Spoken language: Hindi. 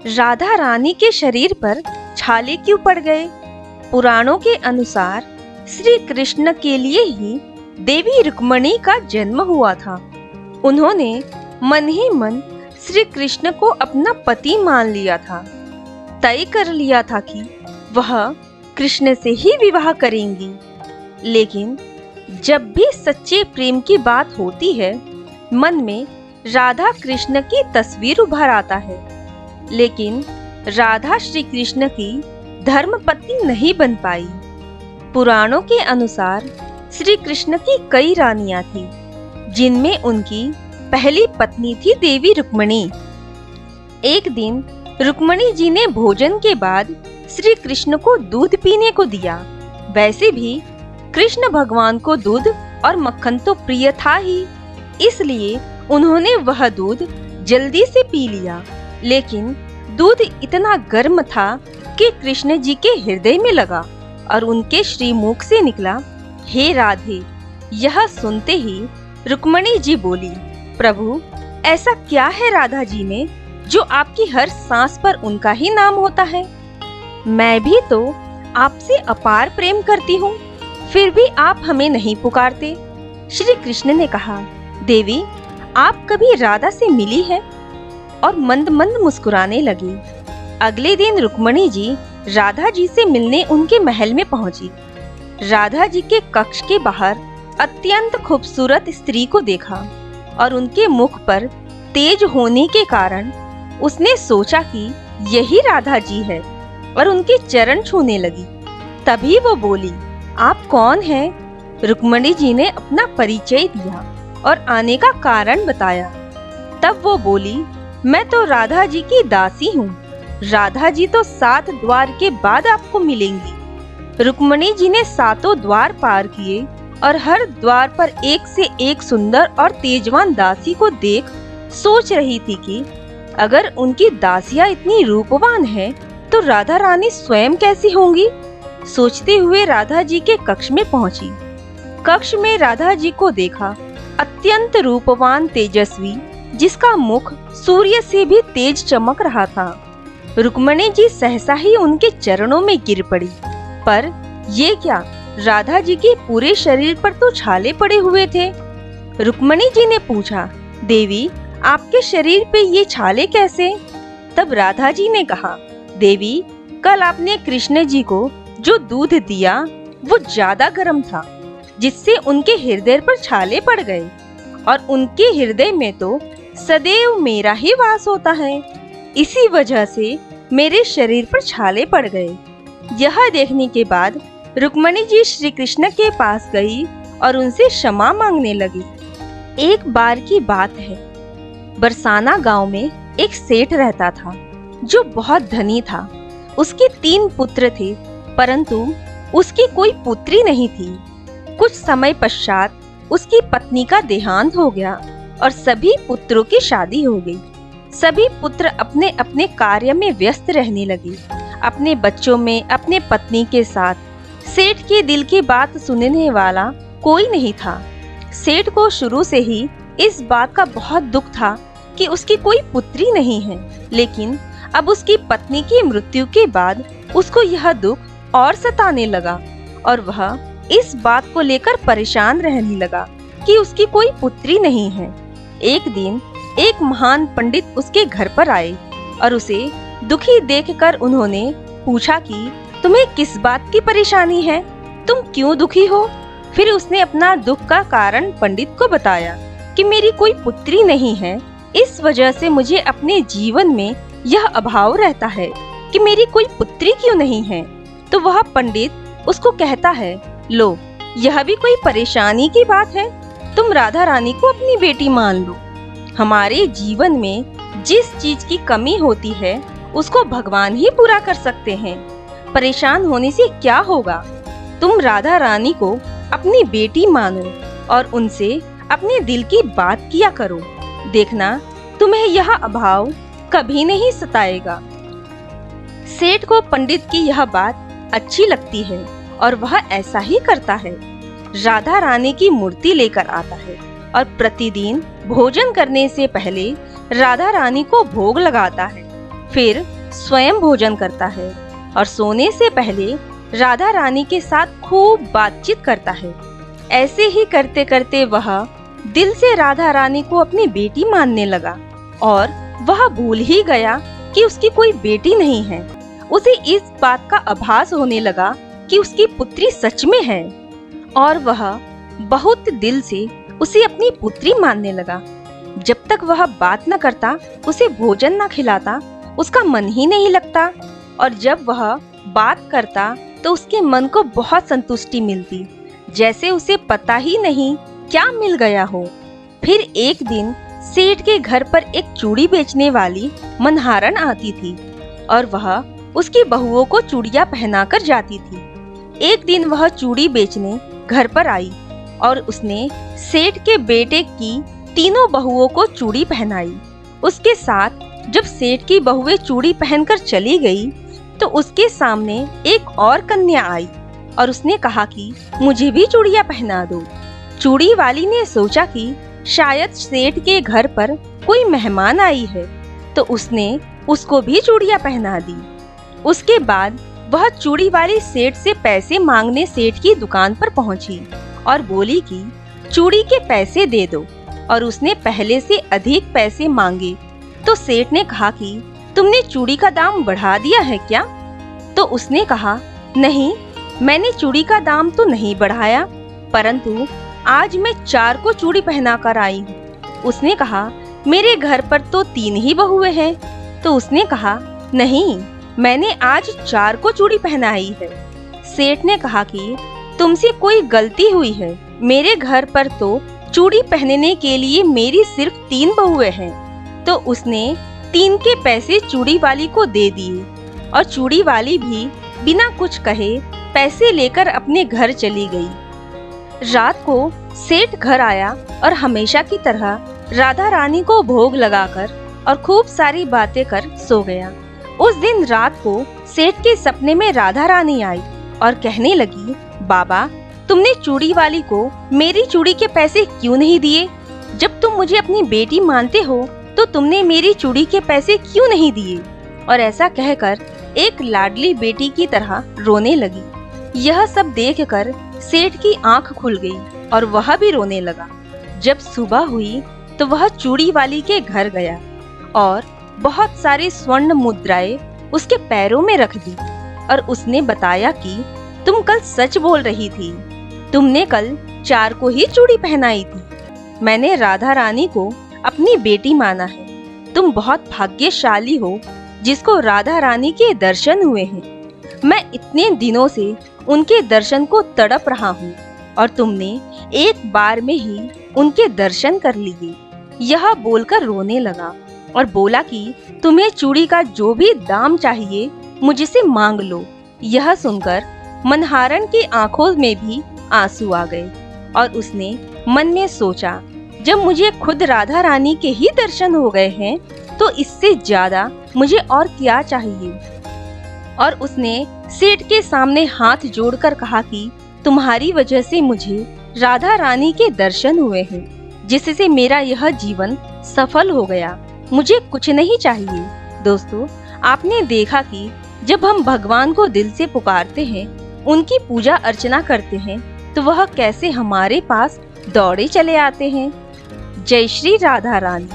राधा रानी के शरीर पर छाले क्यों पड़ गए? पुराणों के अनुसार श्री कृष्ण के लिए ही देवी रुक्मिणी का जन्म हुआ था। उन्होंने मन ही मन श्री कृष्ण को अपना पति मान लिया था। तय कर लिया था कि वह कृष्ण से ही विवाह करेंगी। लेकिन जब भी सच्चे प्रेम की बात होती है, मन में राधा कृष्ण की तस्वीर उभर आता है। लेकिन राधा श्री कृष्ण की धर्मपत्नी नहीं बन पाई। पुराणों के अनुसार श्री कृष्ण की कई रानियां थी, जिनमें उनकी पहली पत्नी थी देवी रुक्मिणी। एक दिन रुक्मिणी जी ने भोजन के बाद श्री कृष्ण को दूध पीने को दिया। वैसे भी कृष्ण भगवान को दूध और मक्खन तो प्रिय था ही, इसलिए उन्होंने वह दूध जल्दी से पी लिया। लेकिन दूध इतना गर्म था कि कृष्ण जी के हृदय में लगा और उनके श्रीमुख से निकला, हे राधे। यह सुनते ही रुक्मिणी जी बोली, प्रभु ऐसा क्या है राधा जी में जो आपकी हर सांस पर उनका ही नाम होता है? मैं भी तो आपसे अपार प्रेम करती हूँ, फिर भी आप हमें नहीं पुकारते। श्री कृष्ण ने कहा, देवी आप कभी राधा से मिली है? और मंद मंद मुस्कुराने लगी। अगले दिन रुक्मिणी जी राधा जी से मिलने उनके महल में पहुंची। राधा जी के कक्ष के बाहर अत्यंत खूबसूरत स्त्री को देखा और उनके मुख पर तेज होने के कारण उसने सोचा कि यही राधा जी है और उनके चरण छूने लगी। तभी वो बोली, आप कौन हैं? रुक्मिणी जी ने अपना परिचय दिया और आने का कारण बताया। तब वो बोली, मैं तो राधा जी की दासी हूँ। राधा जी तो 7 द्वार के बाद आपको मिलेंगी। रुक्मिणी जी ने 7 द्वार पार किए और हर द्वार पर एक से एक सुंदर और तेजवान दासी को देख सोच रही थी कि अगर उनकी दासियां इतनी रूपवान हैं, तो राधा रानी स्वयं कैसी होंगी। सोचते हुए राधा जी के कक्ष में पहुंची। कक्ष में राधा जी को देखा, अत्यंत रूपवान तेजस्वी, जिसका मुख सूर्य से भी तेज चमक रहा था। रुक्मिणी जी सहसा ही उनके चरणों में गिर पड़ी। पर ये क्या, राधा जी के पूरे शरीर पर तो छाले पड़े हुए थे। रुक्मिणी जी ने पूछा, देवी आपके शरीर पे ये छाले कैसे? तब राधा जी ने कहा, देवी कल आपने कृष्ण जी को जो दूध दिया वो ज्यादा गर्म था, जिससे उनके हृदय पर छाले पड़ गए और उनके हृदय में तो सदैव मेरा ही वास होता है। इसी वजह से मेरे शरीर पर छाले पड़ गए। यह देखने के बाद रुक्मिणी जी श्री कृष्ण के पास गई और उनसे क्षमा मांगने लगी। एक बार की बात है, बरसाना गांव में एक सेठ रहता था जो बहुत धनी था। उसके 3 पुत्र थे, परंतु उसकी कोई पुत्री नहीं थी। कुछ समय पश्चात उसकी पत्नी का देहांत हो गया और सभी पुत्रों की शादी हो गई। सभी पुत्र अपने अपने कार्य में व्यस्त रहने लगे, अपने बच्चों में, अपने पत्नी के साथ। सेठ के दिल की बात सुनने वाला कोई नहीं था। सेठ को शुरू से ही इस बात का बहुत दुख था कि उसकी कोई पुत्री नहीं है। लेकिन अब उसकी पत्नी की मृत्यु के बाद उसको यह दुख और सताने लगा और वह इस बात को लेकर परेशान रहने लगा कि उसकी कोई पुत्री नहीं है। एक दिन एक महान पंडित उसके घर पर आए और उसे दुखी देखकर उन्होंने पूछा कि तुम्हें किस बात की परेशानी है, तुम क्यों दुखी हो? फिर उसने अपना दुख का कारण पंडित को बताया कि मेरी कोई पुत्री नहीं है, इस वजह से मुझे अपने जीवन में यह अभाव रहता है कि मेरी कोई पुत्री क्यों नहीं है। तो वह पंडित उसको कहता है, लो यह भी कोई परेशानी की बात है, तुम राधा रानी को अपनी बेटी मान लो। हमारे जीवन में जिस चीज की कमी होती है उसको भगवान ही पूरा कर सकते हैं। परेशान होने से क्या होगा? तुम राधा रानी को अपनी बेटी मानो और उनसे अपने दिल की बात किया करो। देखना तुम्हें यह अभाव कभी नहीं सताएगा। सेठ को पंडित की यह बात अच्छी लगती है और वह ऐसा ही करता है। राधा रानी की मूर्ति लेकर आता है और प्रतिदिन भोजन करने से पहले राधा रानी को भोग लगाता है। फिर स्वयं भोजन करता है और सोने से पहले राधा रानी के साथ खूब बातचीत करता है। ऐसे ही करते करते वह दिल से राधा रानी को अपनी बेटी मानने लगा और वह भूल ही गया कि उसकी कोई बेटी नहीं है। उसे इस बात का आभास होने लगा कि उसकी पुत्री सच में है और वह बहुत दिल से उसे अपनी पुत्री मानने लगा। जब तक वह बात न करता, उसे भोजन न खिलाता, उसका मन ही नहीं लगता, और जब वह बात करता तो उसके मन को बहुत संतुष्टि मिलती, जैसे उसे पता ही नहीं क्या मिल गया हो। फिर एक दिन सेठ के घर पर एक चूड़ी बेचने वाली मनहारन आती थी और वह उसकी बहुओं को चूड़ियां पहनाकर जाती थी। एक दिन वह चूड़ी बेचने घर पर आई और उसने सेठ के बेटे की तीनों बहुओं को चूड़ी पहनाई। उसके साथ जब सेठ की बहुएं चूड़ी पहनकर चली गई तो उसके सामने एक और कन्या आई और उसने कहा कि मुझे भी चूड़ियां पहना दो। चूड़ी वाली ने सोचा कि शायद सेठ के घर पर कोई मेहमान आई है, तो उसने उसको भी चूड़ियां पहना दी। उसके बाद वह चूड़ी वाली सेठ से पैसे मांगने सेठ की दुकान पर पहुंची और बोली कि चूड़ी के पैसे दे दो, और उसने पहले से अधिक पैसे मांगे तो सेठ ने कहा कि तुमने चूड़ी का दाम बढ़ा दिया है क्या? तो उसने कहा नहीं, मैंने चूड़ी का दाम तो नहीं बढ़ाया, परंतु आज मैं 4 को चूड़ी पहना कर आई हूँ। उसने कहा मेरे घर पर तो 3 ही बहुएं हैं। तो उसने कहा नहीं, मैंने आज 4 को चूड़ी पहनाई है। सेठ ने कहा कि तुमसे कोई गलती हुई है, मेरे घर पर तो चूड़ी पहनने के लिए मेरी सिर्फ 3 बहुएं हैं। तो उसने 3 के पैसे चूड़ी वाली को दे दिए और चूड़ी वाली भी बिना कुछ कहे पैसे लेकर अपने घर चली गई। रात को सेठ घर आया और हमेशा की तरह राधा रानी को भोग लगाकर और खूब सारी बातें कर सो गया। उस दिन रात को सेठ के सपने में राधा रानी आई और कहने लगी, बाबा, तुमने चूड़ी वाली को मेरी चूड़ी के पैसे क्यों नहीं दिए? जब तुम मुझे अपनी बेटी मानते हो तो तुमने मेरी चूड़ी के पैसे क्यों नहीं दिए? और ऐसा कहकर एक लाडली बेटी की तरह रोने लगी। यह सब देखकर सेठ की आंख खुल गई और वह भी रोने लगा। जब सुबह हुई तो वह चूड़ी वाली के घर गया और बहुत सारी स्वर्ण मुद्राएं उसके पैरों में रख दी और उसने बताया कि तुम कल सच बोल रही थी, तुमने कल 4 को ही चूड़ी पहनाई थी। मैंने राधा रानी को अपनी बेटी माना है। तुम बहुत भाग्यशाली हो जिसको राधा रानी के दर्शन हुए हैं। मैं इतने दिनों से उनके दर्शन को तड़प रहा हूँ और तुमने एक बार में ही उनके दर्शन कर लिए। यह बोलकर रोने लगा और बोला कि तुम्हें चूड़ी का जो भी दाम चाहिए मुझसे मांग लो। यह सुनकर मनहारन की आंखों में भी आंसू आ गए और उसने मन में सोचा, जब मुझे खुद राधा रानी के ही दर्शन हो गए हैं तो इससे ज्यादा मुझे और क्या चाहिए। और उसने सेठ के सामने हाथ जोड़कर कहा कि तुम्हारी वजह से मुझे राधा रानी के दर्शन हुए हैं, जिससे मेरा यह जीवन सफल हो गया। मुझे कुछ नहीं चाहिए। दोस्तों, आपने देखा कि जब हम भगवान को दिल से पुकारते हैं, उनकी पूजा अर्चना करते हैं, तो वह कैसे हमारे पास दौड़े चले आते हैं। जय श्री राधा रानी।